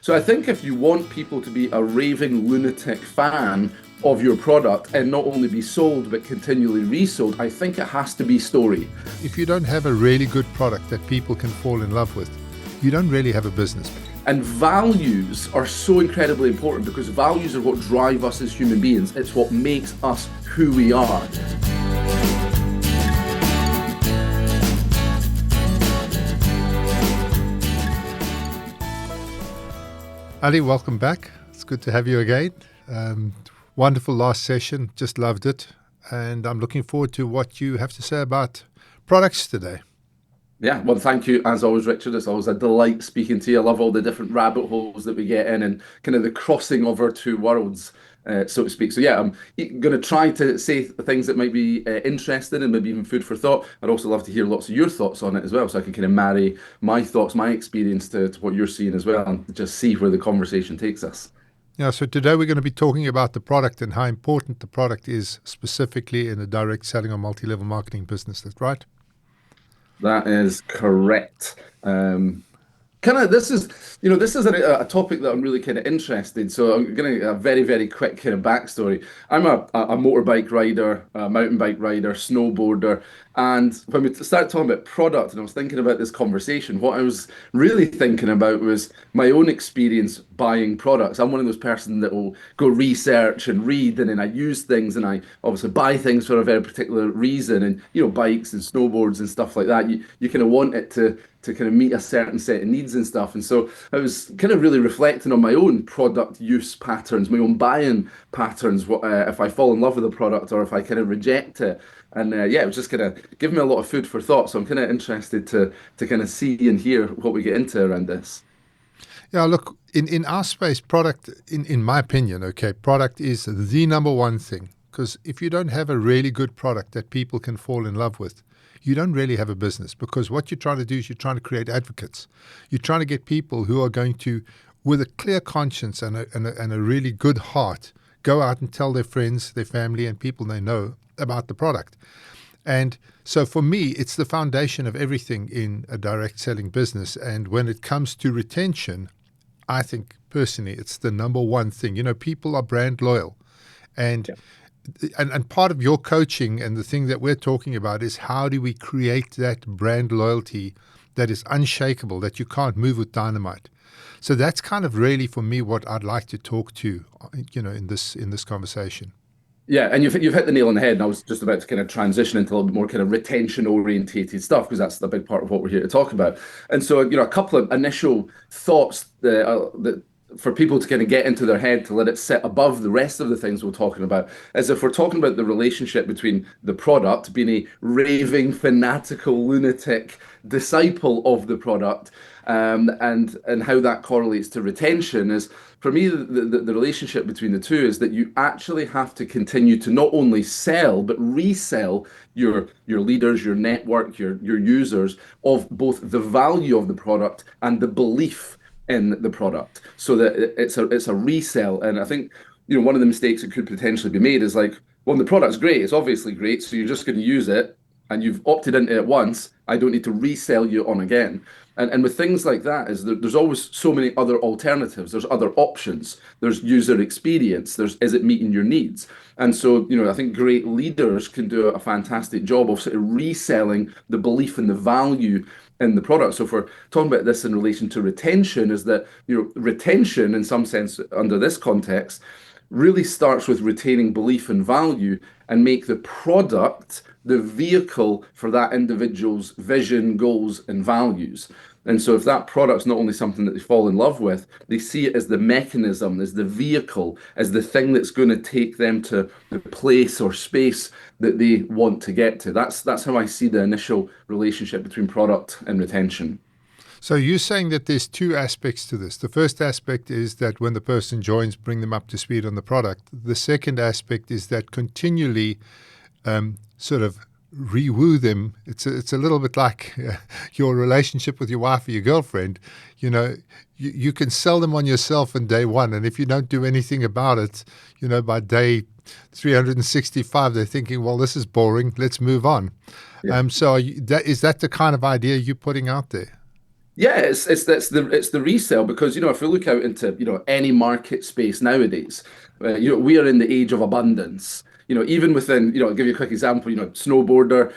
So I think if you want people to be a raving lunatic fan of your product and not only be sold but continually resold, I think it has to be story. If you don't have a really good product that people can fall in love with, you don't really have a business. And values are so incredibly important because values are what drive us as human beings. It's what makes us who we are. Ali, welcome back. It's good to have you again. Wonderful last session. Just loved it. And I'm looking forward to what you have to say about products today. Yeah, well, thank you as always, Richard. It's always a delight speaking to you. I love all the different rabbit holes that we get in and kind of the crossing of our two worlds, so to speak. So yeah, I'm going to try to say things that might be interesting and maybe even food for thought. I'd also love to hear lots of your thoughts on it as well, so I can kind of marry my thoughts, my experience to what you're seeing as well, and just see where the conversation takes us. Yeah, so today we're going to be talking about the product and how important the product is specifically in a direct selling or multi-level marketing business. That's right? That is correct. This is a topic that I'm really kind of interested. So I'm going to a very, very quick kind of backstory. I'm a motorbike rider, a mountain bike rider, snowboarder. And when we started talking about product and I was thinking about this conversation, what I was really thinking about was my own experience buying products. I'm one of those persons that will go research and read, and then I use things and I obviously buy things for a very particular reason. And, bikes and snowboards and stuff like that, you kind of want it to kind of meet a certain set of needs and stuff. And so I was kind of really reflecting on my own product use patterns, my own buying patterns, if I fall in love with a product or if I kind of reject it. And it was just kind of giving me a lot of food for thought. So I'm kind of interested to kind of see and hear what we get into around this. Yeah, look, in our space, product, in my opinion, product is the number one thing. Because if you don't have a really good product that people can fall in love with, you don't really have a business, because what you're trying to do is you're trying to create advocates. You're trying to get people who are going to, with a clear conscience and a really good heart, go out and tell their friends, their family, and people they know about the product. And so for me, it's the foundation of everything in a direct selling business. And when it comes to retention, I think personally, it's the number one thing. People are brand loyal. And And part of your coaching and the thing that we're talking about is how do we create that brand loyalty that is unshakable, that you can't move with dynamite. So that's kind of really for me what I'd like to talk to, in this conversation. Yeah, and you've hit the nail on the head. And I was just about to kind of transition into a little bit more kind of retention orientated stuff, because that's the big part of what we're here to talk about. And so, a couple of initial thoughts that for people to kind of get into their head to let it sit above the rest of the things we're talking about, is if we're talking about the relationship between the product, being a raving, fanatical, lunatic disciple of the product, and how that correlates to retention, is for me the relationship between the two is that you actually have to continue to not only sell but resell your leaders, your network, your users, of both the value of the product and the belief in the product, so that it's a resell. And I think one of the mistakes that could potentially be made is like, well, the product's great, it's obviously great, so you're just going to use it and you've opted into it once, I don't need to resell you on again. And with things like that, there's always so many other alternatives. There's other options. There's user experience. Is it meeting your needs? And so, I think great leaders can do a fantastic job of sort of reselling the belief and the value in the product. So if we're talking about this in relation to retention, is that, retention in some sense under this context really starts with retaining belief and value, and make the product the vehicle for that individual's vision, goals, and values. And so if that product's not only something that they fall in love with, they see it as the mechanism, as the vehicle, as the thing that's going to take them to the place or space that they want to get to. That's how I see the initial relationship between product and retention. So you're saying that there's two aspects to this. The first aspect is that when the person joins, bring them up to speed on the product. The second aspect is that continually sort of re-woo them. It's a little bit like your relationship with your wife or your girlfriend. You can sell them on yourself on day one, and if you don't do anything about it, by day 365, they're thinking, well, this is boring, let's move on. Yeah. So is that the kind of idea you're putting out there? Yeah, it's the resale because if we look out into any market space nowadays, we are in the age of abundance. Even within I'll give you a quick example. Snowboarder.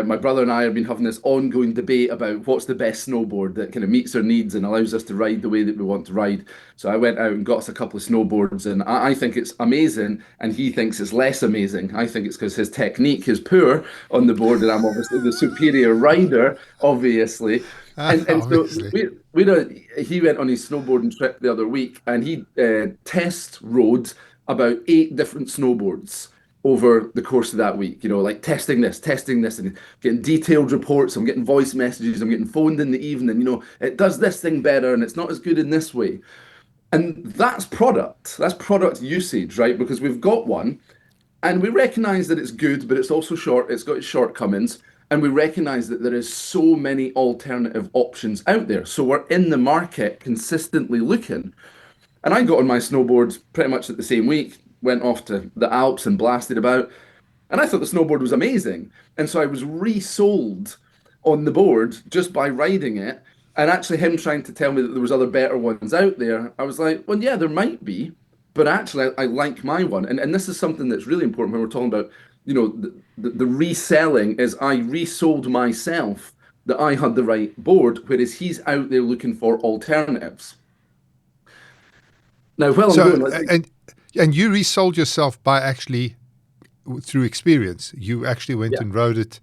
My brother and I have been having this ongoing debate about what's the best snowboard that kind of meets our needs and allows us to ride the way that we want to ride. So I went out and got us a couple of snowboards, and I think it's amazing, and he thinks it's less amazing. I think it's because his technique is poor on the board, and I'm obviously the superior rider, obviously. And so Obviously. he went on his snowboarding trip the other week, and he test rode about 8 different snowboards over the course of that week. Like testing this, and getting detailed reports. I'm getting voice messages. I'm getting phoned in the evening. It does this thing better, and it's not as good in this way. And that's product. That's product usage, right? Because we've got one. And we recognize that it's good, but it's also short, it's got its shortcomings. And we recognize that there is so many alternative options out there. So we're in the market consistently looking. And I got on my snowboard pretty much at the same week, went off to the Alps and blasted about. And I thought the snowboard was amazing. And so I was resold on the board just by riding it. And actually, him trying to tell me that there was other better ones out there, I was like, well, yeah, there might be, but actually, I like my one. And this is something that's really important when we're talking about, the reselling. Is I resold myself that I had the right board, whereas he's out there looking for alternatives. Now, while I'm So going, let's say, and you resold yourself by actually through experience. You actually went yeah. and rode it.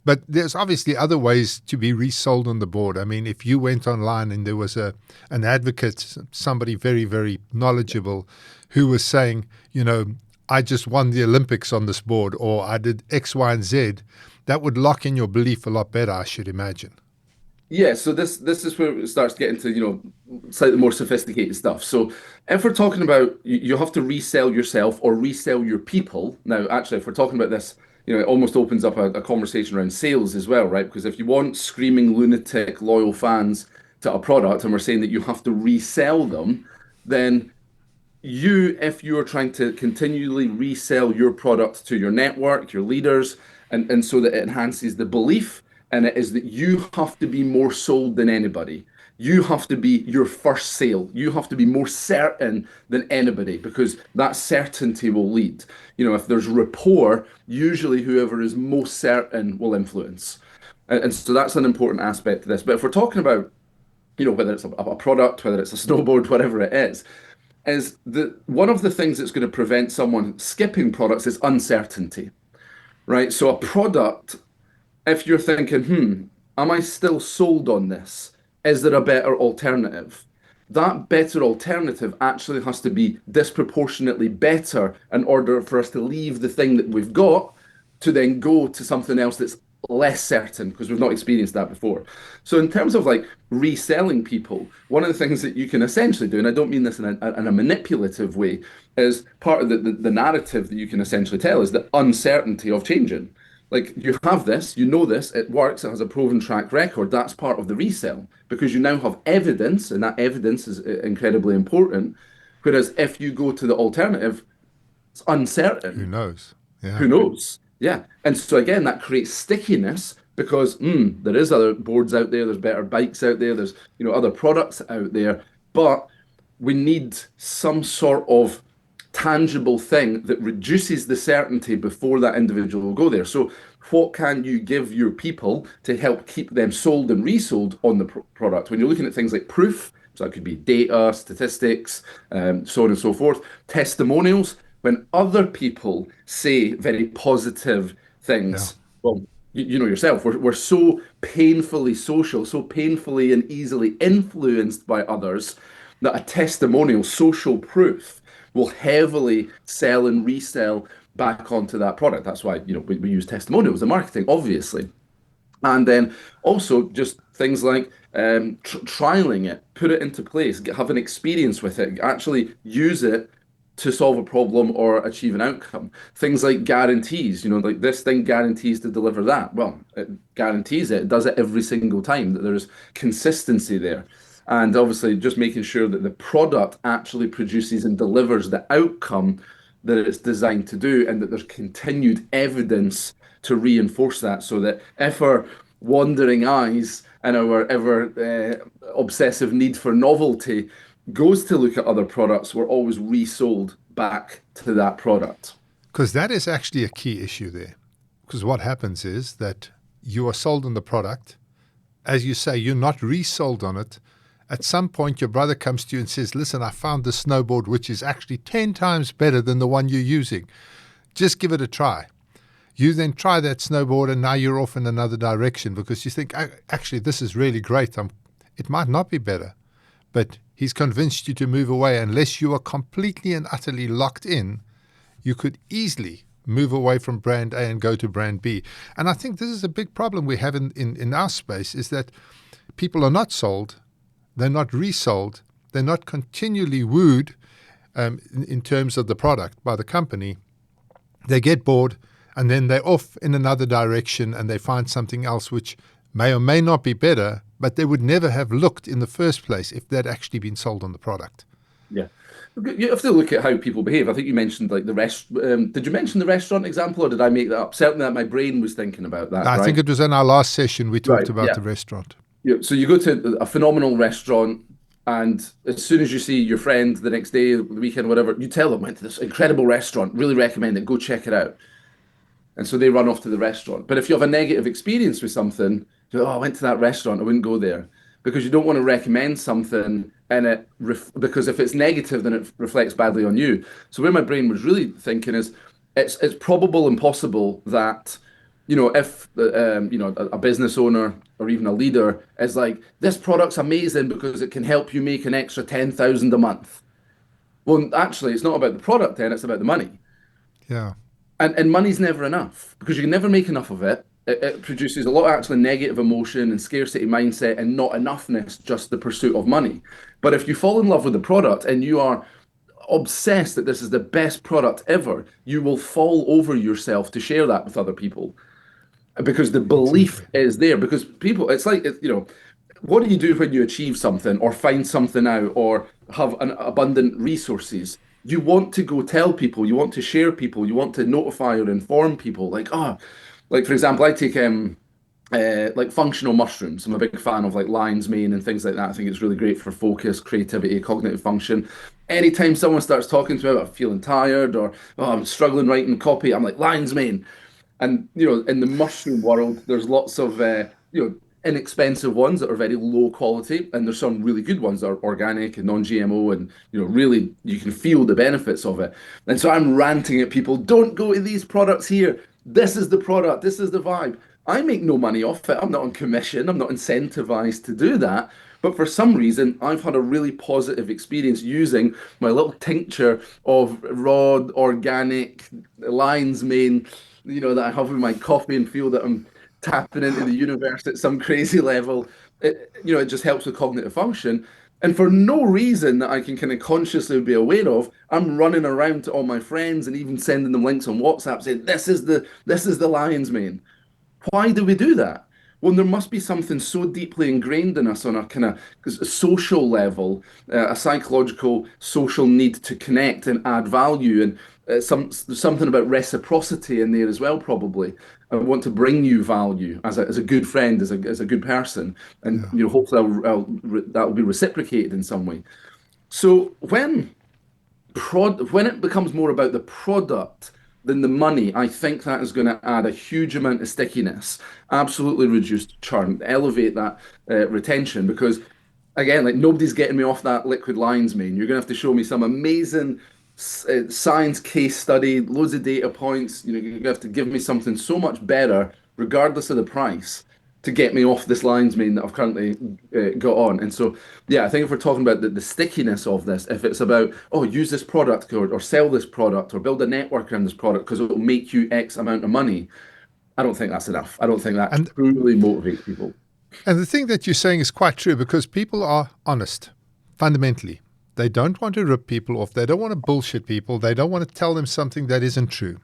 But there's obviously other ways to be resold on the board. I mean, if you went online and there was an advocate, somebody very, very knowledgeable, who was saying, I just won the Olympics on this board, or I did X, Y, and Z, that would lock in your belief a lot better, I should imagine. Yeah, so this is where it starts getting to, slightly more sophisticated stuff. So if we're talking about you have to resell yourself or resell your people. Now, actually, if we're talking about this, it almost opens up a conversation around sales as well, right? Because if you want screaming lunatic loyal fans to a product and we're saying that you have to resell them, then if you're trying to continually resell your product to your network, your leaders, and so that it enhances the belief, and it is that you have to be more sold than anybody. You have to be your first sale. You have to be more certain than anybody because that certainty will lead. If there's rapport, usually whoever is most certain will influence. And so that's an important aspect to this. But if we're talking about whether it's a product, whether it's a snowboard, whatever it is that one of the things that's going to prevent someone skipping products is uncertainty, right? So a product, if you're thinking, am I still sold on this? Is there a better alternative? That better alternative actually has to be disproportionately better in order for us to leave the thing that we've got to then go to something else that's less certain because we've not experienced that before. So in terms of like reselling people, one of the things that you can essentially do, and I don't mean this in a manipulative way, is part of the narrative that you can essentially tell is the uncertainty of changing. Like you have this, you know this, it works, it has a proven track record. That's part of the resell because you now have evidence, and that evidence is incredibly important. Whereas if you go to the alternative, it's Who uncertain. knows? Who Yeah. knows? Yeah. And so again, that creates stickiness because there is other boards out there, there's better bikes out there, there's other products out there, but we need some sort of tangible thing that reduces the certainty before that individual will go there. So what can you give your people to help keep them sold and resold on the product? When you're looking at things like proof, so that could be data, statistics, so on and so forth, testimonials when other people say very positive Yeah. things, well, you know yourself, we're so painfully social, so painfully and easily influenced by others that a testimonial, social proof, will heavily sell and resell back onto that product. That's why, we use testimonials in marketing, obviously. And then also just things like trialing it, put it into place, have an experience with it, actually use it to solve a problem or achieve an outcome. Things like guarantees, like this thing guarantees to deliver that. Well, it guarantees it, it does it every single time, that there's consistency there. And obviously, just making sure that the product actually produces and delivers the outcome that it's designed to do, and that there's continued evidence to reinforce that so that if our wandering eyes and our ever obsessive need for novelty goes to look at other products, we're always resold back to that product. Because that is actually a key issue there. Because what happens is that you are sold on the product. As you say, you're not resold on it. At some point, your brother comes to you and says, listen, I found this snowboard, which is actually 10 times better than the one you're using. Just give it a try. You then try that snowboard, and now you're off in another direction because you think, actually, this is really great. It might not be better, but he's convinced you to move away. Unless you are completely and utterly locked in, you could easily move away from brand A and go to brand B. And I think this is a big problem we have in our space, is that people are not sold, they're not resold, they're not continually wooed in terms of the product by the company. They get bored, and then they're off in another direction and they find something else which may or may not be better, but they would never have looked in the first place if they'd actually been sold on the product. Yeah. You have to look at how people behave. I think you mentioned like the rest. Did you mention the restaurant example, or did I make that up? Certainly, that my brain was thinking about that. I right? think it was in our last session we talked Right. about Yeah. the restaurant. Yeah. So you go to a phenomenal restaurant, and as soon as you see your friend the next day, the weekend, whatever, you tell them, went to this incredible restaurant. Really recommend it. Go check it out. And so they run off to the restaurant. But if you have a negative experience with something, you go, oh, I went to that restaurant, I wouldn't go there. Because you don't want to recommend something and because if it's negative, then it reflects badly on you. So where my brain was really thinking is it's probable and possible that, if a business owner or even a leader is like, this product's amazing because it can help you make an extra 10,000 a month. Well, actually, it's not about the product then, it's about the money. Yeah. And money's never enough because you can never make enough of it. It produces a lot of actually negative emotion and scarcity mindset and not enoughness, just the pursuit of money. But if you fall in love with the product and you are obsessed that this is the best product ever, you will fall over yourself to share that with other people because the belief Exactly. is there. Because people, it's like, what do you do when you achieve something or find something out or have an abundant resources? You want to go tell people, you want to share people, you want to notify or inform people. Like for example, I take like functional mushrooms. I'm a big fan of like lion's mane and things like that. I think it's really great for focus, creativity, cognitive function. Anytime someone starts talking to me about feeling tired or I'm struggling writing copy, I'm like lion's mane. And in the mushroom world, there's lots of inexpensive ones that are very low quality, and there's some really good ones that are organic and non-GMO, and really you can feel the benefits of it. And so I'm ranting at people, don't go to these products here. This is the product, this is the vibe. I make no money off it. I'm not on commission. I'm not incentivized to do that. But for some reason, I've had a really positive experience using my little tincture of raw, organic lion's mane, that I have with my coffee and feel that I'm tapping into the universe at some crazy level. It just helps with cognitive function. And for no reason that I can kind of consciously be aware of, I'm running around to all my friends and even sending them links on WhatsApp saying, this is the lion's mane. Why do we do that? Well, there must be something so deeply ingrained in us on a kind of social level, a psychological, social need to connect and add value, and something about reciprocity in there as well, probably. I want to bring you value as a good friend, as a good person, and Yeah. hopefully that will be reciprocated in some way. So when it becomes more about the product than the money, I think that is going to add a huge amount of stickiness, absolutely reduce churn, elevate that retention. Because again, like nobody's getting me off that liquid lines, man. You're going to have to show me some amazing science case study, loads of data points. You have to give me something so much better, regardless of the price, to get me off this lines main that I've currently got on. And so, yeah, I think if we're talking about the stickiness of this, if it's about, oh, use this product or sell this product or build a network around this product because it will make you X amount of money, I don't think that's enough. I don't think that And truly motivates people. and the thing that you're saying is quite true because people are honest, fundamentally. They don't want to rip people off. They don't want to bullshit people. They don't want to tell them something that isn't true.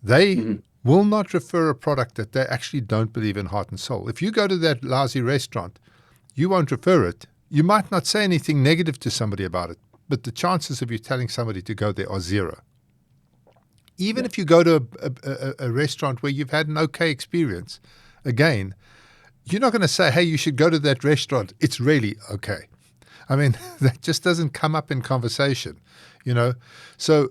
They Hmm. will not refer a product that they actually don't believe in heart and soul. If you go to that lousy restaurant, you won't refer it. You might not say anything negative to somebody about it, but the chances of you telling somebody to go there are zero. Even Yeah. if you go to a restaurant where you've had an okay experience, again, you're not going to say, hey, you should go to that restaurant. It's really okay. I mean, that just doesn't come up in conversation, you know. So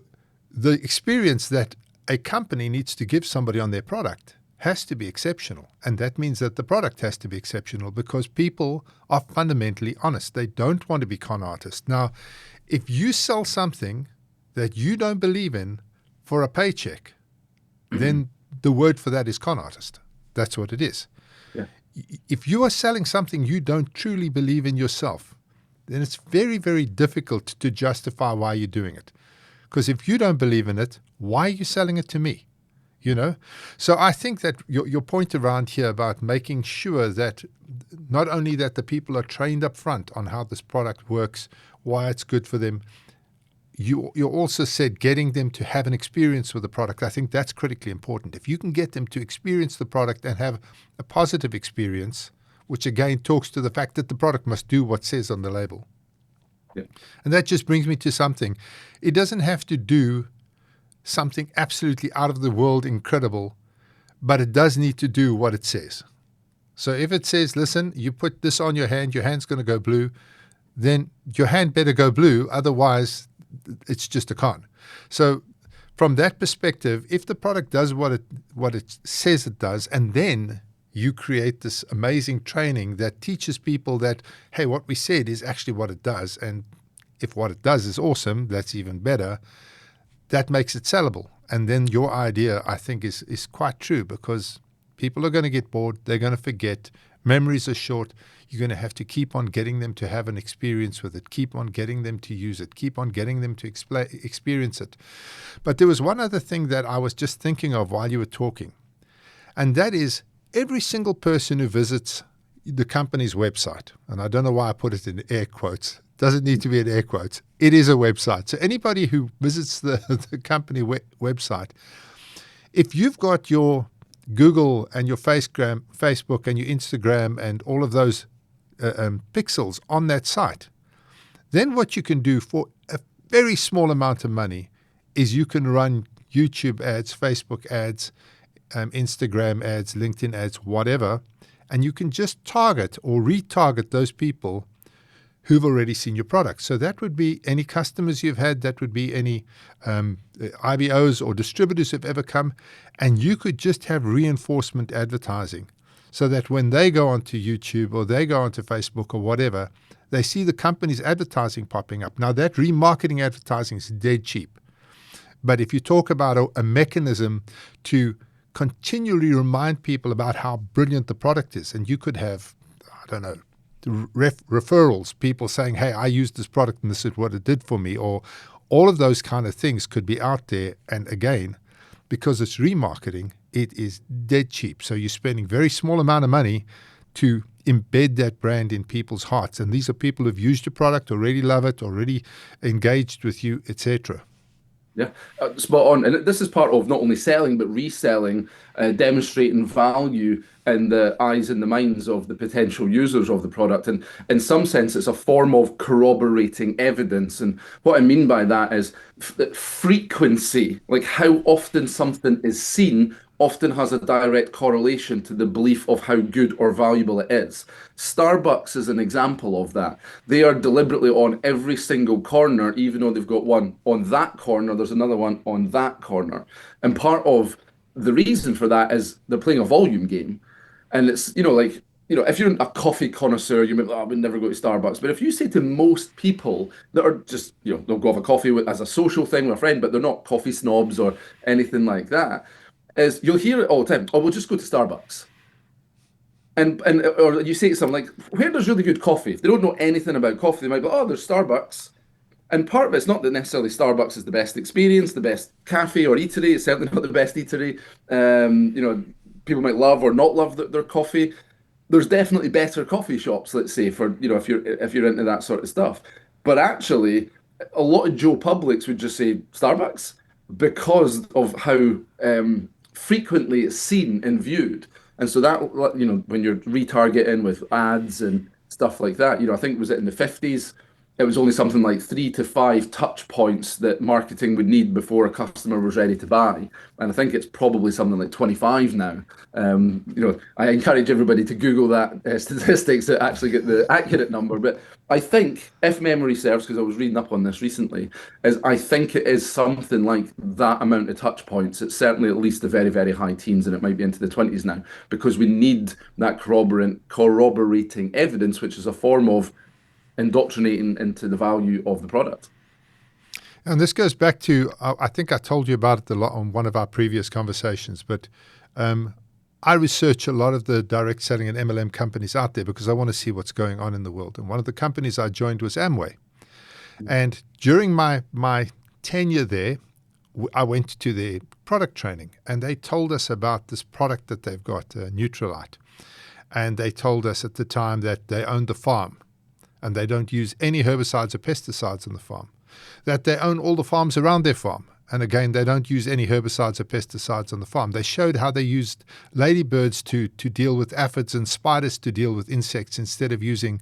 the experience that a company needs to give somebody on their product has to be exceptional. And that means that the product has to be exceptional because people are fundamentally honest. They don't want to be con artists. Now, if you sell something that you don't believe in for a paycheck, then the word for that is con artist. That's what it is. Yeah. If you are selling something you don't truly believe in yourself, then it's very, very difficult to justify why you're doing it. Because if you don't believe in it, why are you selling it to me? You know? So I think that your point around here about making sure that not only that the people are trained up front on how this product works, why it's good for them, you also said getting them to have an experience with the product. I think that's critically important. If you can get them to experience the product and have a positive experience, which again talks to the fact that the product must do what says on the label. Yeah. And that just brings me to something. It doesn't have to do something absolutely out of the world incredible, but it does need to do what it says. So if it says, listen, you put this on your hand's going to go blue, then your hand better go blue. Otherwise, it's just a con. So from that perspective, if the product does what it says it does, and then you create this amazing training that teaches people that, hey, what we said is actually what it does. And if what it does is awesome, that's even better. That makes it sellable. And then your idea, I think, is quite true because people are going to get bored. They're going to forget. Memories are short. You're going to have to keep on getting them to have an experience with it, keep on getting them to use it, keep on getting them to experience it. But there was one other thing that I was just thinking of while you were talking, and that is every single person who visits the company's website, and I don't know why I put it in air quotes, doesn't need to be in air quotes, it is a website. So anybody who visits the company website, if you've got your Google and your Facebook and your Instagram and all of those pixels on that site, then what you can do for a very small amount of money is you can run YouTube ads, Facebook ads, Instagram ads, LinkedIn ads, whatever, and you can just target or retarget those people who've already seen your product. So that would be any customers you've had, that would be any IBOs or distributors who've ever come, and you could just have reinforcement advertising so that when they go onto YouTube or they go onto Facebook or whatever, they see the company's advertising popping up. Now that remarketing advertising is dead cheap. But if you talk about a mechanism to continually remind people about how brilliant the product is, and you could have, I don't know, referrals, people saying, hey, I used this product and this is what it did for me, or all of those kind of things could be out there. And again, because it's remarketing, it is dead cheap. So you're spending very small amount of money to embed that brand in people's hearts. And these are people who've used your product, already love it, already engaged with you, etc. Yeah, spot on. And this is part of not only selling, but reselling, demonstrating value in the eyes and the minds of the potential users of the product. And in some sense, it's a form of corroborating evidence. And what I mean by that is frequency, like how often something is seen, often has a direct correlation to the belief of how good or valuable it is. Starbucks is an example of that. They are deliberately on every single corner, even though they've got one on that corner, there's another one on that corner. And part of the reason for that is they're playing a volume game. And it's, like, if you're a coffee connoisseur, you might, I would never go to Starbucks. But if you say to most people that are just, they'll go have a coffee as a social thing with a friend, but they're not coffee snobs or anything like that, is you'll hear it all the time. Oh, we'll just go to Starbucks. And or you say to someone like, where there's really good coffee? If they don't know anything about coffee, they might go, oh, there's Starbucks. And part of it's not that necessarily Starbucks is the best experience, the best cafe or eatery. It's certainly not the best eatery. People might love or not love their coffee. There's definitely better coffee shops, let's say, for if you're into that sort of stuff. But actually, a lot of Joe Publics would just say Starbucks because of how frequently it's seen and viewed. And so that, when you're retargeting with ads and stuff like that, I think was it in the 50s, it was only something like 3 to 5 touch points that marketing would need before a customer was ready to buy. And I think it's probably something like 25 now. I encourage everybody to Google that statistics to actually get the accurate number. But I think, if memory serves, because I was reading up on this recently, is I think it is something like that amount of touch points. It's certainly at least the very, very high teens, and it might be into the 20s now, because we need that corroborating evidence, which is a form of indoctrinating into the value of the product. And this goes back to, I think I told you about it a lot on one of our previous conversations, but um, I research a lot of the direct selling and MLM companies out there because I want to see what's going on in the world. And one of the companies I joined was Amway. And during my tenure there, I went to their product training and they told us about this product that they've got, Neutralite. And they told us at the time that they own the farm and they don't use any herbicides or pesticides on the farm, that they own all the farms around their farm. And again, they don't use any herbicides or pesticides on the farm. They showed how they used ladybirds to deal with aphids and spiders to deal with insects instead of using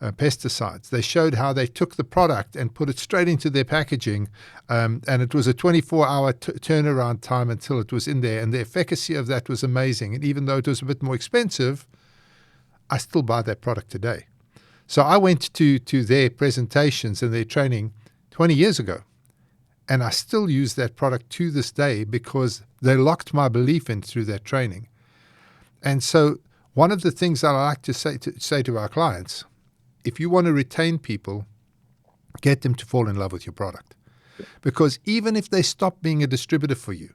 pesticides. They showed how they took the product and put it straight into their packaging, and it was a 24-hour turnaround time until it was in there. And the efficacy of that was amazing. And even though it was a bit more expensive, I still buy that product today. So I went to their presentations and their training 20 years ago, and I still use that product to this day because they locked my belief in through that training. And so one of the things that I like to say to our clients, if you want to retain people, get them to fall in love with your product. Because even if they stop being a distributor for you,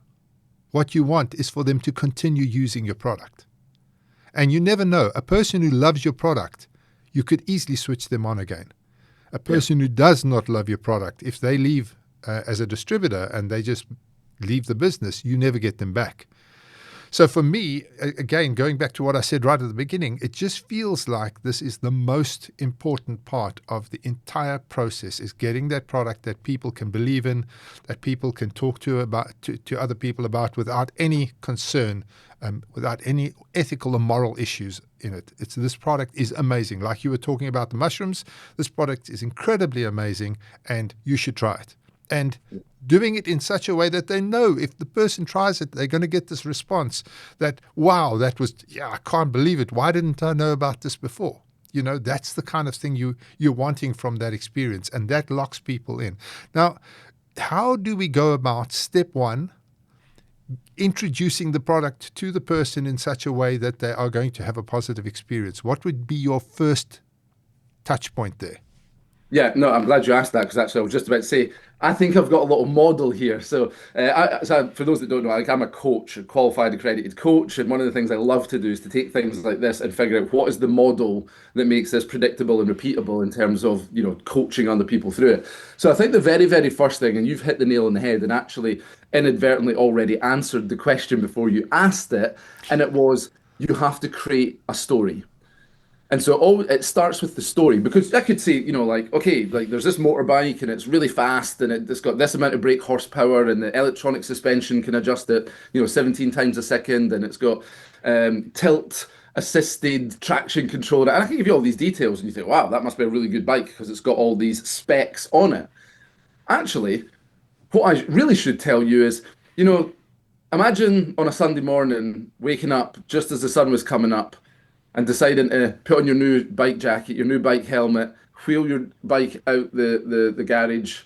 what you want is for them to continue using your product. And you never know. A person who loves your product, you could easily switch them on again. A person who does not love your product, if they leave as a distributor and they just leave the business, you never get them back. So for me, again, going back to what I said right at the beginning, it just feels like this is the most important part of the entire process, is getting that product that people can believe in, that people can talk to other people about without any concern, without any ethical or moral issues in it. This product is amazing. Like you were talking about the mushrooms, this product is incredibly amazing and you should try it. And doing it in such a way that they know if the person tries it, they're going to get this response that, wow, I can't believe it. Why didn't I know about this before? That's the kind of thing you're wanting from that experience, and that locks people in. Now, how do we go about step one, introducing the product to the person in such a way that they are going to have a positive experience? What would be your first touch point there? Yeah, no, I'm glad you asked that, because actually I was just about to say, I think I've got a little model here. So for those that don't know, I'm a coach, a qualified accredited coach, and one of the things I love to do is to take things like this and figure out what is the model that makes this predictable and repeatable in terms of, coaching other people through it. So I think the very, very first thing, and you've hit the nail on the head and actually inadvertently already answered the question before you asked it, and it was, you have to create a story. And so it starts with the story, because I could say, like, okay, like there's this motorbike and it's really fast and it's got this amount of brake horsepower and the electronic suspension can adjust it, 17 times a second, and it's got tilt assisted traction control. And I can give you all these details and you think, wow, that must be a really good bike because it's got all these specs on it. Actually, what I really should tell you is, imagine on a Sunday morning waking up just as the sun was coming up and deciding to put on your new bike jacket, your new bike helmet, wheel your bike out the garage,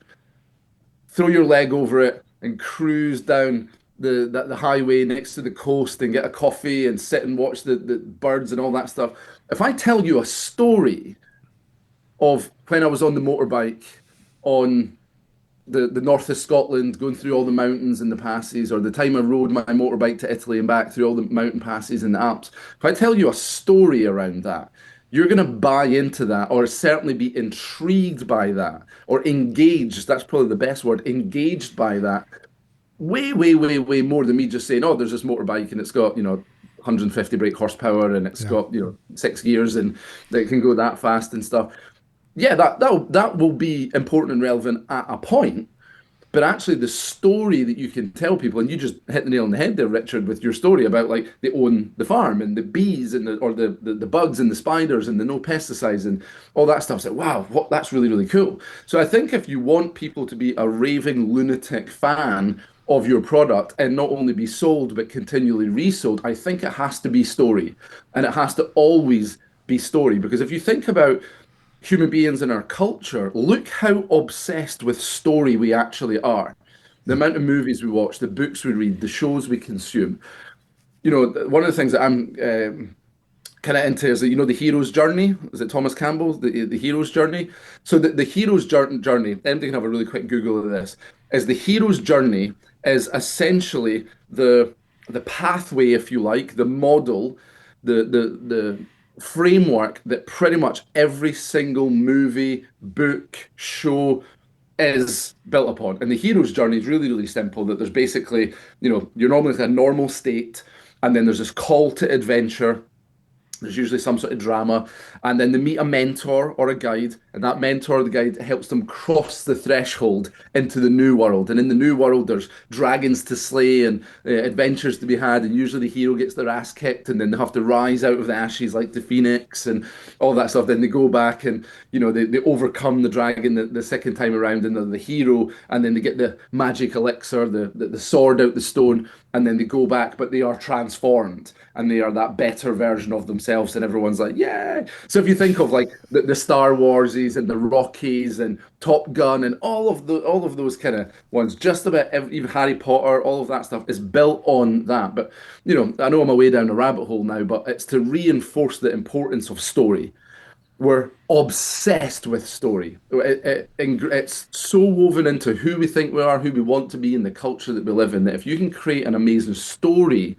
throw your leg over it, and cruise down the highway next to the coast and get a coffee and sit and watch the birds and all that stuff. If I tell you a story of when I was on the motorbike on the north of Scotland, going through all the mountains and the passes, or the time I rode my motorbike to Italy and back through all the mountain passes in the Alps. If I tell you a story around that, you're going to buy into that, or certainly be intrigued by that, or engaged. That's probably the best word, engaged by that. Way, way, way, way more than me just saying, oh, there's this motorbike and it's got, 150 brake horsepower and it's Yeah. got, 6 gears and it can go that fast and stuff. Yeah, that will be important and relevant at a point. but actually the story that you can tell people, and you just hit the nail on the head there, Richard, with your story about like they own the farm and the bees and the bugs and the spiders and the no pesticides and all that stuff. It's like, wow, that's really, really cool. So I think if you want people to be a raving lunatic fan of your product and not only be sold but continually resold, I think it has to be story. And it has to always be story. Because if you think about human beings in our culture, look how obsessed with story we actually are. The amount of movies we watch, the books we read, the shows we consume. One of the things that I'm kind of into is that, the hero's journey. Is it Thomas Campbell, the hero's journey? So the hero's journey, anybody can have a really quick Google of this, is the hero's journey is essentially the pathway, if you like, the model, the framework that pretty much every single movie, book, show is built upon. And the hero's journey is really, really simple. That there's basically, you're normally in a normal state, and then there's this call to adventure. There's usually some sort of drama, and then they meet a mentor or a guide, and that mentor or the guide helps them cross the threshold into the new world. And in the new world, there's dragons to slay and adventures to be had, and usually the hero gets their ass kicked, and then they have to rise out of the ashes like the phoenix and all that stuff. Then they go back and they overcome the dragon the second time around, and they're the hero, and then they get the magic elixir, the sword out the stone, and then they go back, but they are transformed and they are that better version of themselves, and everyone's like, yeah. So if you think of like the Star Warses and the Rockies and Top Gun and all of those kind of ones, just about even Harry Potter, all of that stuff is built on that. But I know I'm away down a rabbit hole now, but it's to reinforce the importance of story. We're obsessed with story. It's so woven into who we think we are, who we want to be, and the culture that we live in, that if you can create an amazing story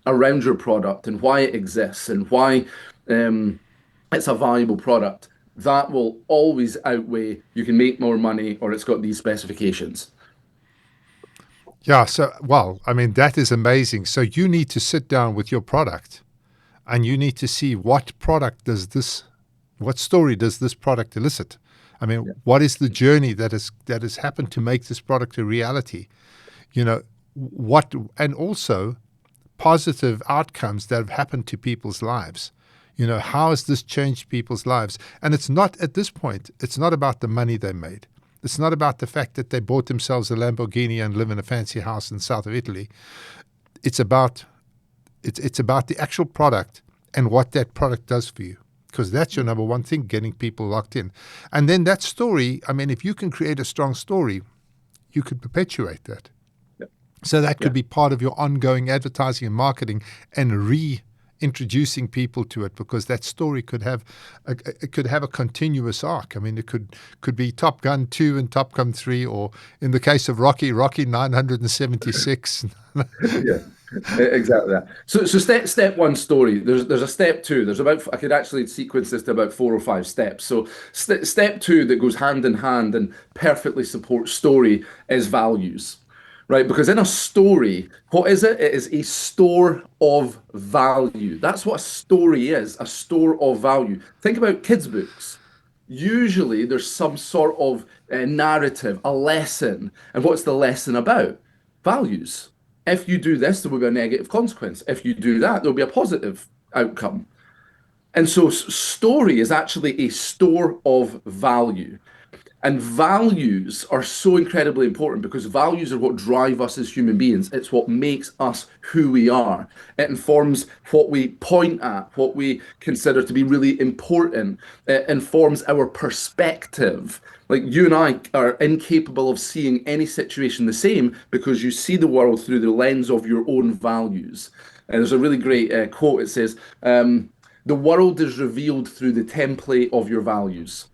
around your product and why it exists and why it's a valuable product, that will always outweigh you can make more money or it's got these specifications. Yeah. So, well, I mean, that is amazing. So you need to sit down with your product and you need to see what story does this product elicit? I mean, Yeah. what is the journey that has happened to make this product a reality? And also positive outcomes that have happened to people's lives. How has this changed people's lives? And it's not at this point, it's not about the money they made. It's not about the fact that they bought themselves a Lamborghini and live in a fancy house in the south of Italy. It's about the actual product and what that product does for you. Because that's your number one thing, getting people locked in. And then that story, I mean, if you can create a strong story, you could perpetuate that. Yeah. So that could Yeah. be part of your ongoing advertising and marketing and reintroducing people to it, because that story could have a continuous arc. I mean, it could be Top Gun 2 and Top Gun 3, or in the case of Rocky 976. Yeah, exactly that. So step one story. There's a step two. I could actually sequence this to about 4 or 5 steps. So step two that goes hand in hand and perfectly supports story is values, right? Because in a story, what is it? It is a store of value. That's what a story is, a store of value. Think about kids' books. Usually there's some sort of narrative, a lesson. And what's the lesson about? Values. If you do this, there will be a negative consequence. If you do that, there'll be a positive outcome. And so story is actually a store of value. And values are so incredibly important because values are what drive us as human beings. It's what makes us who we are. It informs what we point at, what we consider to be really important. It informs our perspective. Like you and I are incapable of seeing any situation the same because you see the world through the lens of your own values. And there's a really great quote. It says, the world is revealed through the template of your values.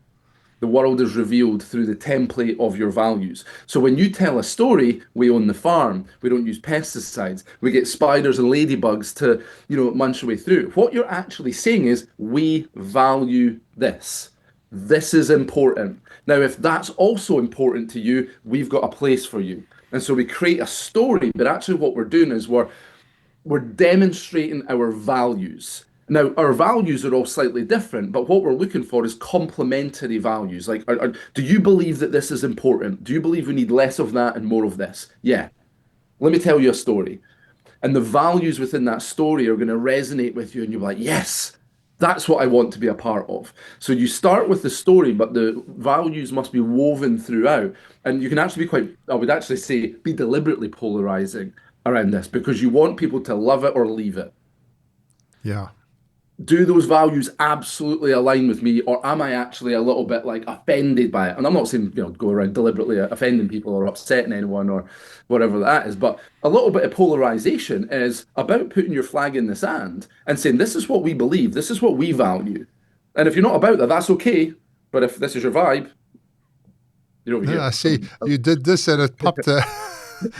The world is revealed through the template of your values. So when you tell a story, we own the farm, we don't use pesticides, we get spiders and ladybugs to, munch away through. What you're actually saying is, we value this. This is important. Now, if that's also important to you, we've got a place for you. And so we create a story, but actually what we're doing is we're demonstrating our values. Now, our values are all slightly different, but what we're looking for is complementary values. Like, do you believe that this is important? Do you believe we need less of that and more of this? Yeah. Let me tell you a story. And the values within that story are going to resonate with you, and you're like, yes, that's what I want to be a part of. So you start with the story, but the values must be woven throughout. And you can actually be quite, I would actually say, be deliberately polarizing around this because you want people to love it or leave it. Yeah. Do those values absolutely align with me, or am I actually a little bit like offended by it? And I'm not saying, go around deliberately offending people or upsetting anyone or whatever that is, but a little bit of polarization is about putting your flag in the sand and saying, this is what we believe, this is what we value. And if you're not about that, that's okay. But if this is your vibe, you're over No, I here. see you did this and it popped. Yeah,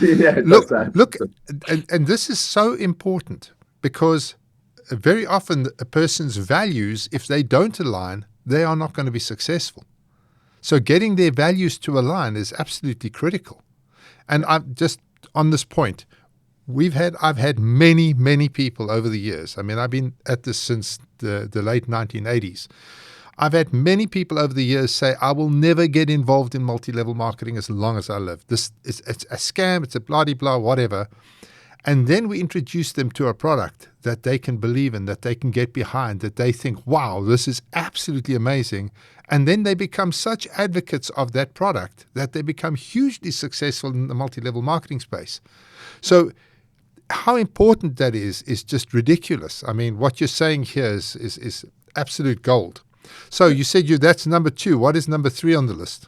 it does Look, that. look, and this is so important because very often a person's values, if they don't align, they are not going to be successful. So getting their values to align is absolutely critical. And Yeah. I'm just on this point. I've had many people over the years. I mean, I've been at this since the late 1980s. I've had many people over the years say, I will never get involved in multi-level marketing as long as I live. This is it's a scam, it's a blah blah, whatever. And then we introduce them to a product that they can believe in, that they can get behind, that they think, wow, this is absolutely amazing. And then they become such advocates of that product that they become hugely successful in the multi-level marketing space. So how important that is just ridiculous. I mean, what you're saying here is absolute gold. So you said that's number two. What is number three on the list?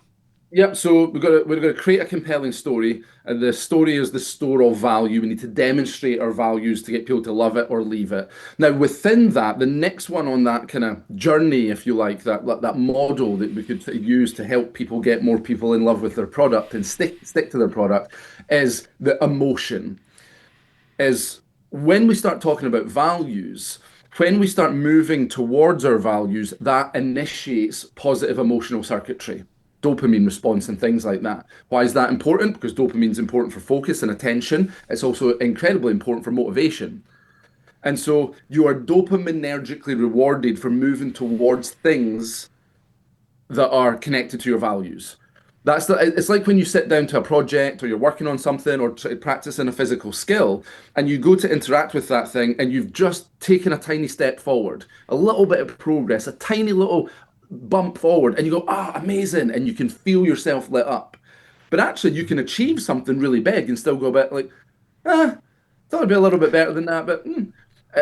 Yep, so we're gonna create a compelling story, and the story is the store of value. We need to demonstrate our values to get people to love it or leave it. Now, within that, the next one on that kind of journey, if you like, that model that we could use to help people get more people in love with their product and stick to their product, is the emotion. Is when we start talking about values, when we start moving towards our values, that initiates positive emotional circuitry, dopamine response, and things like that. Why is that important? Because dopamine is important for focus and attention. It's also incredibly important for motivation. And so you are dopaminergically rewarded for moving towards things that are connected to your values. It's like when you sit down to a project or you're working on something or practicing a physical skill and you go to interact with that thing and you've just taken a tiny step forward, a little bit of progress, a tiny little bump forward, and you go, amazing, and you can feel yourself lit up. But actually, you can achieve something really big and still go a bit like, thought it'd be a little bit better than that, but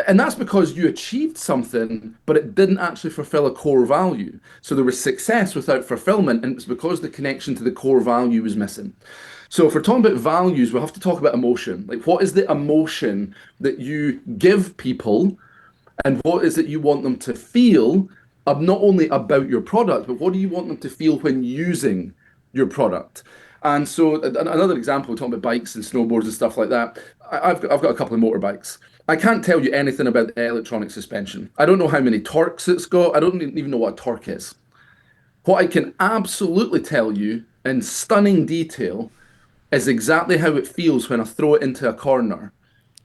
and that's because you achieved something, but it didn't actually fulfill a core value. So there was success without fulfillment, and it's because the connection to the core value was missing. So if we're talking about values, we have to talk about emotion. Like, what is the emotion that you give people, and what is it you want them to feel, not only about your product, but what do you want them to feel when using your product? And so another example, talking about bikes and snowboards and stuff like that. I've got a couple of motorbikes. I can't tell you anything about the electronic suspension. I don't know how many torques it's got. I don't even know what a torque is. What I can absolutely tell you in stunning detail is exactly how it feels when I throw it into a corner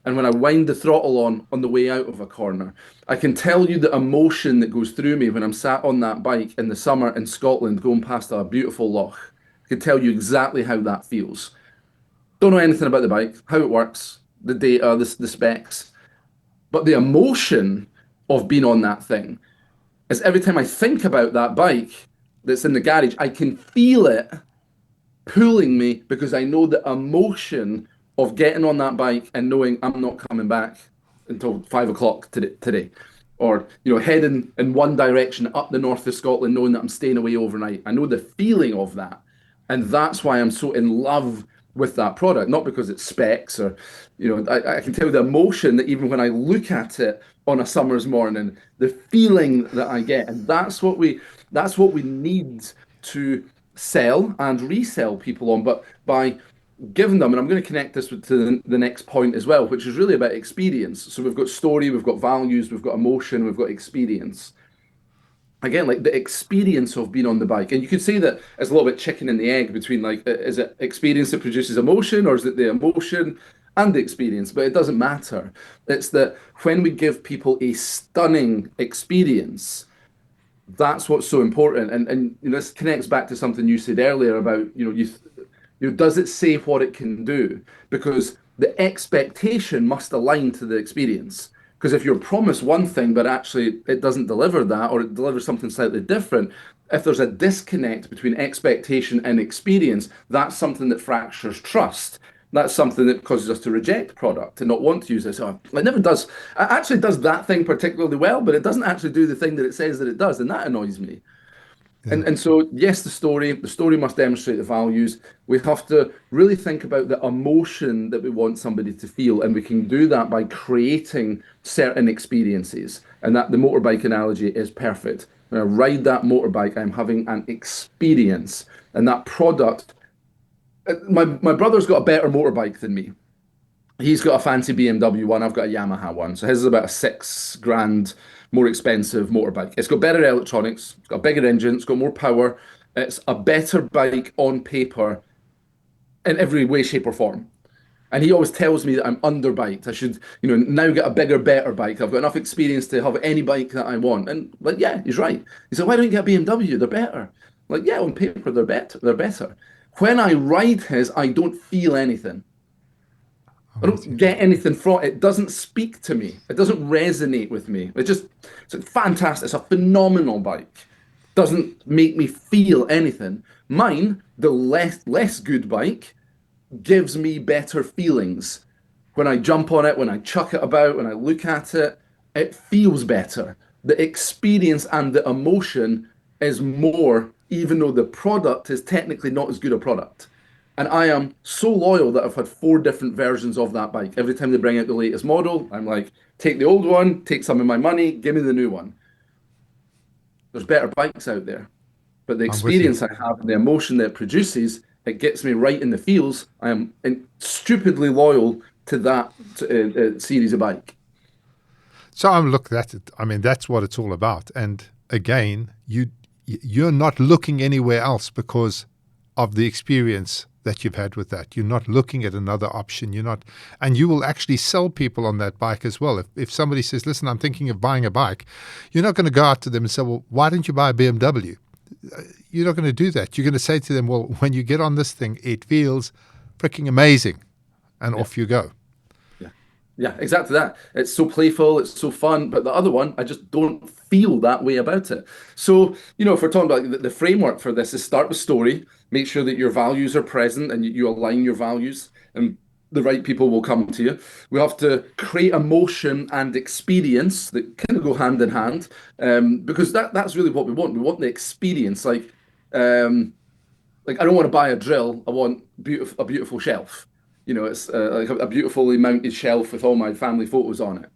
and when I wind the throttle on the way out of a corner. I can tell you the emotion that goes through me when I'm sat on that bike in the summer in Scotland going past a beautiful loch. I can tell you exactly how that feels. Don't know anything about the bike, how it works, the data, the specs, but the emotion of being on that thing is every time I think about that bike that's in the garage, I can feel it pulling me because I know the emotion of getting on that bike and knowing I'm not coming back until 5 o'clock today. Or, heading in one direction up the north of Scotland, knowing that I'm staying away overnight. I know the feeling of that. And that's why I'm so in love with that product, not because it's specs or, I can tell you the emotion that even when I look at it on a summer's morning, the feeling that I get. And that's what we need to sell and resell people on, but by giving them, and I'm going to connect this to the next point as well, which is really about experience. So we've got story, we've got values, we've got emotion, we've got experience. Again, like the experience of being on the bike. And you could say that it's a little bit chicken and the egg between like, is it experience that produces emotion or is it the emotion? and the experience, but it doesn't matter. It's that when we give people a stunning experience, that's what's so important. And this connects back to something you said earlier about, does it say what it can do? Because the expectation must align to the experience. Because if you're promised one thing, but actually it doesn't deliver that, or it delivers something slightly different, if there's a disconnect between expectation and experience, that's something that fractures trust. That's something that causes us to reject product and not want to use it. So it never does, it actually does that thing particularly well, but it doesn't actually do the thing that it says that it does. And that annoys me. Yeah. And so, yes, the story must demonstrate the values. We have to really think about the emotion that we want somebody to feel, and we can do that by creating certain experiences. And that the motorbike analogy is perfect. When I ride that motorbike, I'm having an experience, and that product. My brother's got a better motorbike than me. He's got a fancy BMW one. I've got a Yamaha one. So his is about a 6 grand more expensive motorbike. It's got better electronics. It's got a bigger engine. It's got more power. It's a better bike on paper in every way, shape, or form. And he always tells me that I'm underbiked. I should, now get a bigger, better bike. I've got enough experience to have any bike that I want. And like, yeah, he's right. He said, why don't you get a BMW? They're better. Like, yeah, on paper they're better. They're better. When I ride his, I don't feel anything. I I'm with don't you. get anything from it. It doesn't speak to me. It doesn't resonate with me. It's fantastic. It's a phenomenal bike. Doesn't make me feel anything. Mine, the less good bike, gives me better feelings. When I jump on it, when I chuck it about, when I look at it, it feels better. The experience and the emotion is more, even though the product is technically not as good a product. And I am so loyal that I've had 4 different versions of that bike. Every time they bring out the latest model, I'm like, take the old one, take some of my money, give me the new one. There's better bikes out there. But the I'm with you. experience I have and the emotion that it produces, it gets me right in the feels. I am stupidly loyal to that series of bike. So I'm look that I mean that's what it's all about. And again, you're not looking anywhere else because of the experience that you've had with that. You're not looking at another option. You're not, and you will actually sell people on that bike as well. If somebody says, "Listen, I'm thinking of buying a bike," you're not going to go out to them and say, "Well, why don't you buy a BMW?" You're not going to do that. You're going to say to them, "Well, when you get on this thing, it feels freaking amazing," and Yeah. off you go. Yeah, yeah, exactly that. It's so playful, it's so fun, but the other one, I just don't feel that way about it. So, if we're talking about the framework for this is start with story, make sure that your values are present and you align your values, and the right people will come to you. We have to create emotion and experience that kind of go hand in hand, because that's really what we want. We want the experience, like I don't want to buy a drill. I want a beautiful shelf. It's like a beautifully mounted shelf with all my family photos on it.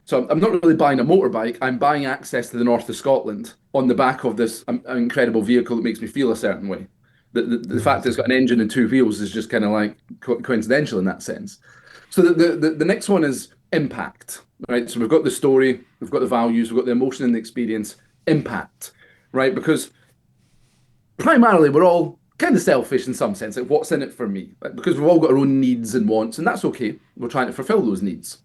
So I'm not really buying a motorbike. I'm buying access to the north of Scotland on the back of this incredible vehicle that makes me feel a certain way. The I'm fact with that it's you. got an engine and 2 wheels is just kind of like coincidental in that sense. So the next one is impact, right? So we've got the story, we've got the values, we've got the emotion and the experience, impact, right? Because primarily we're all kind of selfish in some sense, like what's in it for me? Like, because we've all got our own needs and wants, and that's okay. We're trying to fulfill those needs.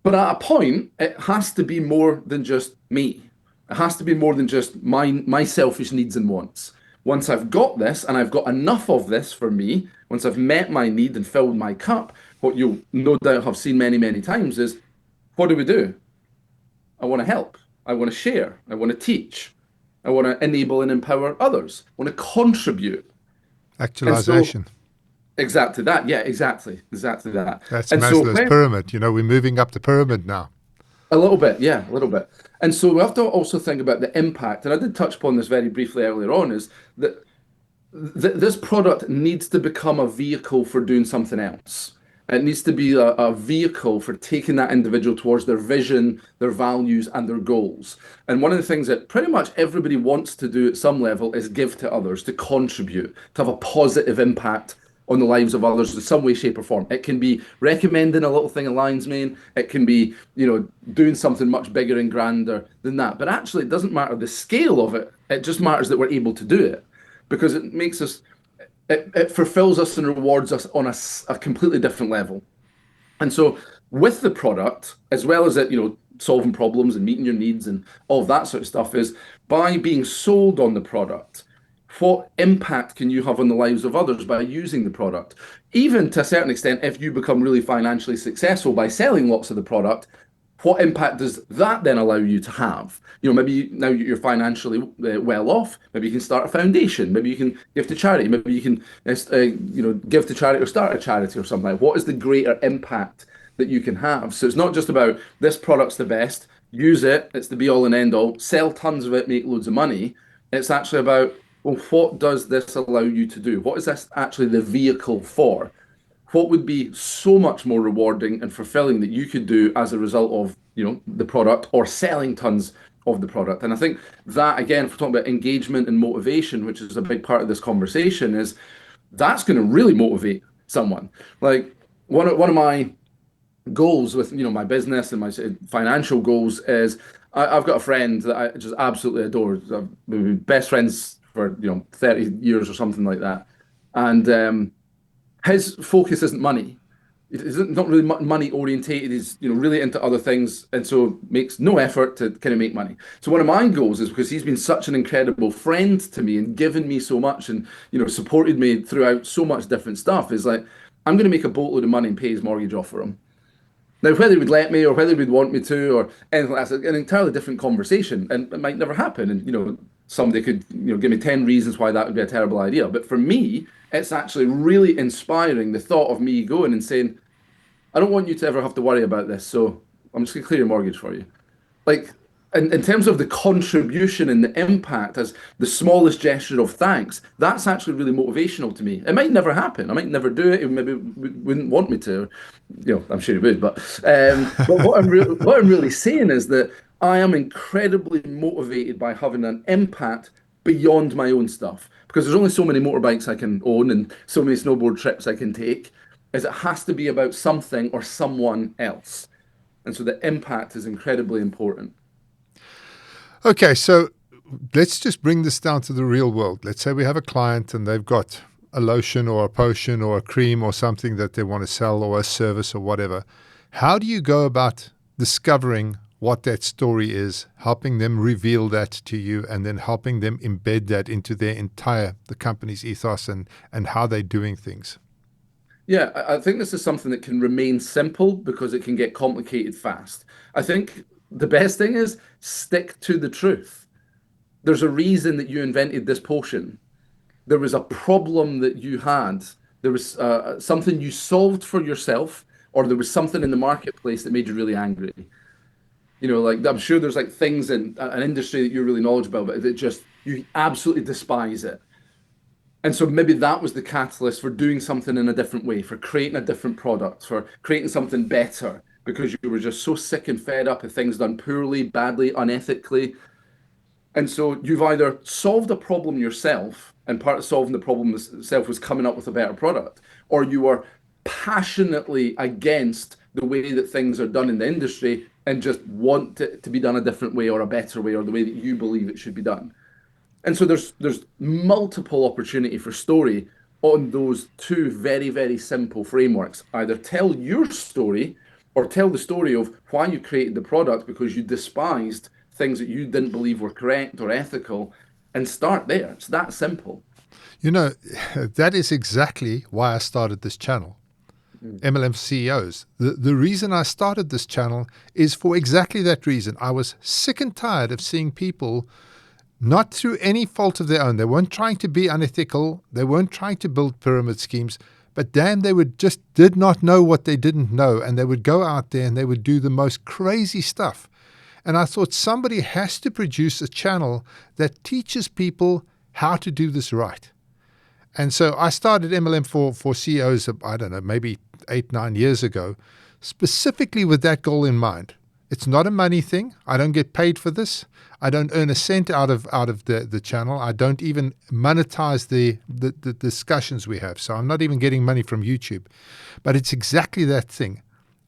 But at a point, it has to be more than just me. It has to be more than just my selfish needs and wants. Once I've got this and I've got enough of this for me, once I've met my need and filled my cup, what you'll no doubt have seen many, many times is what do? I want to help. I want to share. I want to teach. I want to enable and empower others. I want to contribute. And so Actualization. exactly that. Yeah, exactly that. That's And so Maslow's when pyramid. We're moving up the pyramid now. a little bit, yeah, a little bit. And so we have to also think about the impact. And I did touch upon this very briefly earlier on, is that this product needs to become a vehicle for doing something else. It needs to be a vehicle for taking that individual towards their vision, their values, and their goals. And one of the things that pretty much everybody wants to do at some level is give to others, to contribute, to have a positive impact on the lives of others in some way, shape, or form. It can be recommending a little thing a lion's mane. It can be, doing something much bigger and grander than that. But actually, it doesn't matter the scale of it. It just matters that we're able to do it because it makes us. it fulfills us and rewards us on a completely different level. And so with the product, as well as it, solving problems and meeting your needs and all of that sort of stuff, is by being sold on the product, what impact can you have on the lives of others by using the product? Even to a certain extent, if you become really financially successful by selling lots of the product, what impact does that then allow you to have? Maybe now you're financially well off, maybe you can start a foundation, maybe you can give to charity, maybe you can, give to charity or start a charity or something. What is the greater impact that you can have? So it's not just about this product's the best, use it, it's the be all and end all, sell tons of it, make loads of money. It's actually about, well, what does this allow you to do? What is this actually the vehicle for? What would be so much more rewarding and fulfilling that you could do as a result of, the product or selling tons of the product? And I think that, again, if we're talking about engagement and motivation, which is a big part of this conversation, is that's going to really motivate someone. Like one of my goals with, my business and my financial goals is I've got a friend that I just absolutely adore. We've been best friends for 30 years or something like that, and his focus isn't money. He's not really money orientated. He's really into other things, and so makes no effort to kind of make money. So one of my goals is, because he's been such an incredible friend to me and given me so much, and supported me throughout so much different stuff, is like, I'm going to make a boatload of money and pay his mortgage off for him. Now, whether he would let me or whether he would want me to or anything like that's an entirely different conversation, and it might never happen. And somebody could give me 10 reasons why that would be a terrible idea. But for me, it's actually really inspiring, the thought of me going and saying, I don't want you to ever have to worry about this, so I'm just going to clear your mortgage for you. Like, in terms of the contribution and the impact as the smallest gesture of thanks, that's actually really motivational to me. It might never happen. I might never do it. It maybe wouldn't want me to. I'm sure he would. But what I'm really saying is that I am incredibly motivated by having an impact beyond my own stuff, because there's only so many motorbikes I can own and so many snowboard trips I can take, is it has to be about something or someone else. And so the impact is incredibly important. Okay, so let's just bring this down to the real world. Let's say we have a client and they've got a lotion or a potion or a cream or something that they want to sell, or a service or whatever. How do you go about discovering what that story is, helping them reveal that to you, and then helping them embed that into the company's ethos and how they're doing things? Yeah, I think this is something that can remain simple because it can get complicated fast. I think the best thing is stick to the truth. There's a reason that you invented this potion. There was a problem that you had. There was something you solved for yourself, or there was something in the marketplace that made you really angry. Like, I'm sure there's like things in an industry that you're really knowledgeable about that just you absolutely despise it. And so maybe that was the catalyst for doing something in a different way, for creating a different product, for creating something better, because you were just so sick and fed up of things done poorly, badly, unethically. And so you've either solved a problem yourself, and part of solving the problem itself was coming up with a better product, or you are passionately against the way that things are done in the industry and just want it to be done a different way or a better way or the way that you believe it should be done. And so there's multiple opportunity for story on those two very, very simple frameworks. Either tell your story or tell the story of why you created the product because you despised things that you didn't believe were correct or ethical, and start there. It's that simple. That is exactly why I started this channel. MLM CEOs. The reason I started this channel is for exactly that reason. I was sick and tired of seeing people, not through any fault of their own. They weren't trying to be unethical. They weren't trying to build pyramid schemes. But damn, they did not know what they didn't know. And they would go out there and they would do the most crazy stuff. And I thought somebody has to produce a channel that teaches people how to do this right. And so I started MLM for CEOs, I don't know, maybe 8-9 years ago, specifically with that goal in mind. It's not a money thing. I don't get paid for this. I don't earn a cent out of the channel. I don't even monetize the discussions we have. So I'm not even getting money from YouTube. But it's exactly that thing.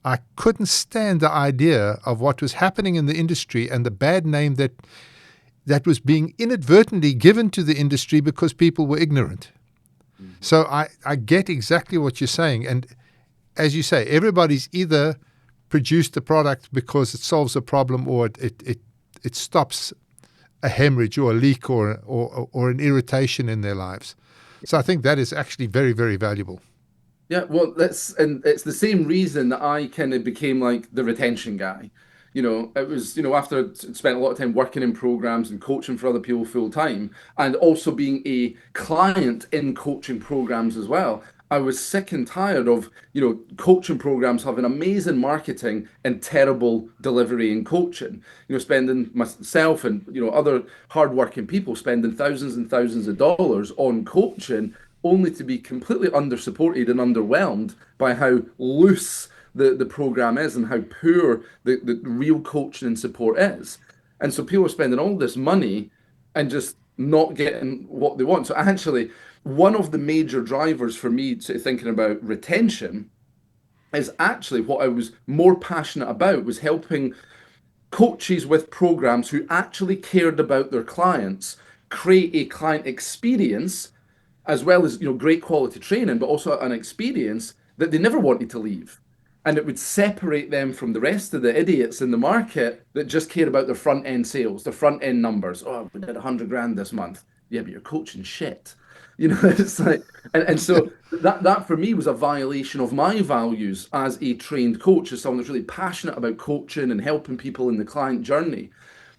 I couldn't stand the idea of what was happening in the industry and the bad name that was being inadvertently given to the industry because people were ignorant. So I get exactly what you're saying. And as you say, everybody's either produced a product because it solves a problem, or it stops a hemorrhage or a leak or an irritation in their lives. So I think that is actually very, very valuable. Yeah, well, and it's the same reason that I kind of became like the retention guy. It was, after I'd spent a lot of time working in programs and coaching for other people full time, and also being a client in coaching programs as well. I was sick and tired of, coaching programs having amazing marketing and terrible delivery and coaching. Spending myself and, other hardworking people spending thousands and thousands of dollars on coaching only to be completely undersupported and underwhelmed by how loose the program is and how poor the real coaching and support is. And so people are spending all this money and just not getting what they want. So actually, one of the major drivers for me to thinking about retention is actually what I was more passionate about was helping coaches with programs who actually cared about their clients create a client experience as well as great quality training, but also an experience that they never wanted to leave. And it would separate them from the rest of the idiots in the market that just care about their front end sales, their front end numbers. Oh, we did 100 grand this month. Yeah, but you're coaching shit. It's like, and so that for me was a violation of my values as a trained coach, as someone that's really passionate about coaching and helping people in the client journey.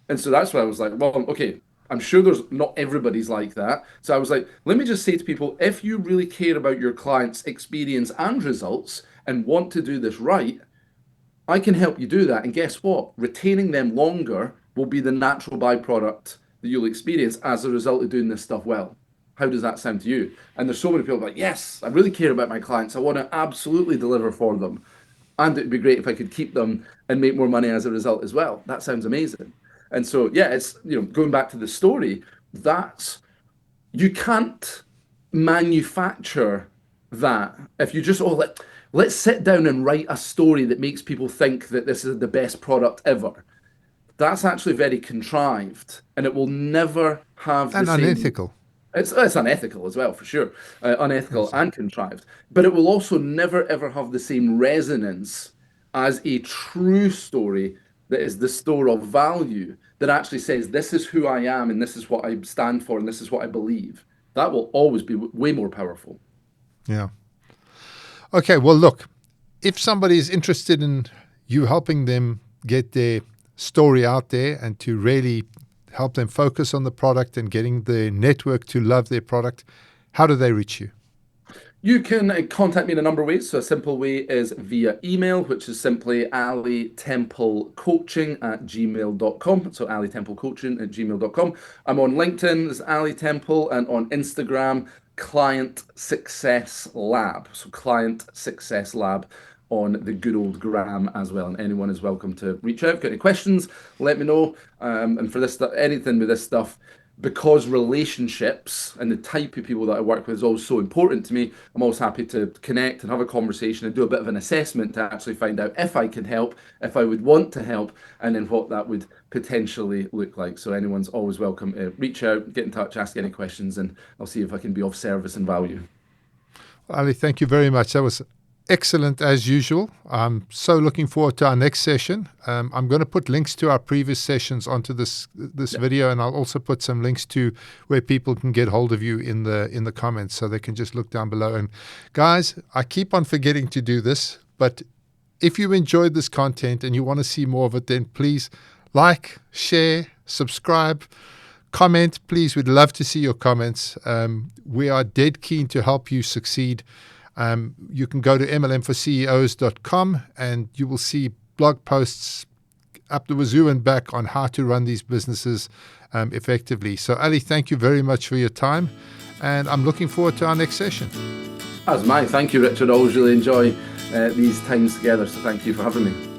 And so that's why I was like, well, okay, I'm sure there's not everybody's like that. So I was like, let me just say to people, if you really care about your client's experience and results and want to do this right, I can help you do that. And guess what? Retaining them longer will be the natural byproduct that you'll experience as a result of doing this stuff well. How does that sound to you? And there's so many people like, yes, I really care about my clients. I want to absolutely deliver for them. And it'd be great if I could keep them and make more money as a result as well. That sounds amazing. And so, yeah, it's, going back to the story, that's, you can't manufacture that. If you just, let's sit down and write a story that makes people think that this is the best product ever. That's actually very contrived and it will never have the And same. unethical. It's unethical as well, for sure. Unethical Yes. and contrived. But it will also never, ever have the same resonance as a true story that is the store of value that actually says, this is who I am and this is what I stand for and this is what I believe. That will always be way more powerful. Yeah. Okay. Well, look, if somebody is interested in you helping them get their story out there and to really help them focus on the product and getting the network to love their product, how do they reach you? You can contact me in a number of ways. So a simple way is via email, which is simply alitemplecoaching@gmail.com. So alitemplecoaching@gmail.com. I'm on LinkedIn as Ali Temple and on Instagram, Client Success Lab. So Client Success Lab on the good old gram as well. And anyone is welcome to reach out. Got any questions? Let me know. And for this, anything with this stuff, because relationships and the type of people that I work with is always so important to me, I'm always happy to connect and have a conversation and do a bit of an assessment to actually find out if I can help, if I would want to help, and then what that would potentially look like. So anyone's always welcome to reach out, get in touch, ask any questions, and I'll see if I can be of service and value. Ali, thank you very much. That was excellent as usual. I'm so looking forward to our next session. I'm going to put links to our previous sessions onto this video, and I'll also put some links to where people can get hold of you in the comments, so they can just look down below. And guys, I keep on forgetting to do this, but if you enjoyed this content and you want to see more of it, then please like, share, subscribe, comment. Please, we'd love to see your comments. We are dead keen to help you succeed. You can go to mlmforceos.com and you will see blog posts up the wazoo and back on how to run these businesses effectively. So, Ali, thank you very much for your time, and I'm looking forward to our next session. That's mine. Thank you, Richard. I always really enjoy these times together, so thank you for having me.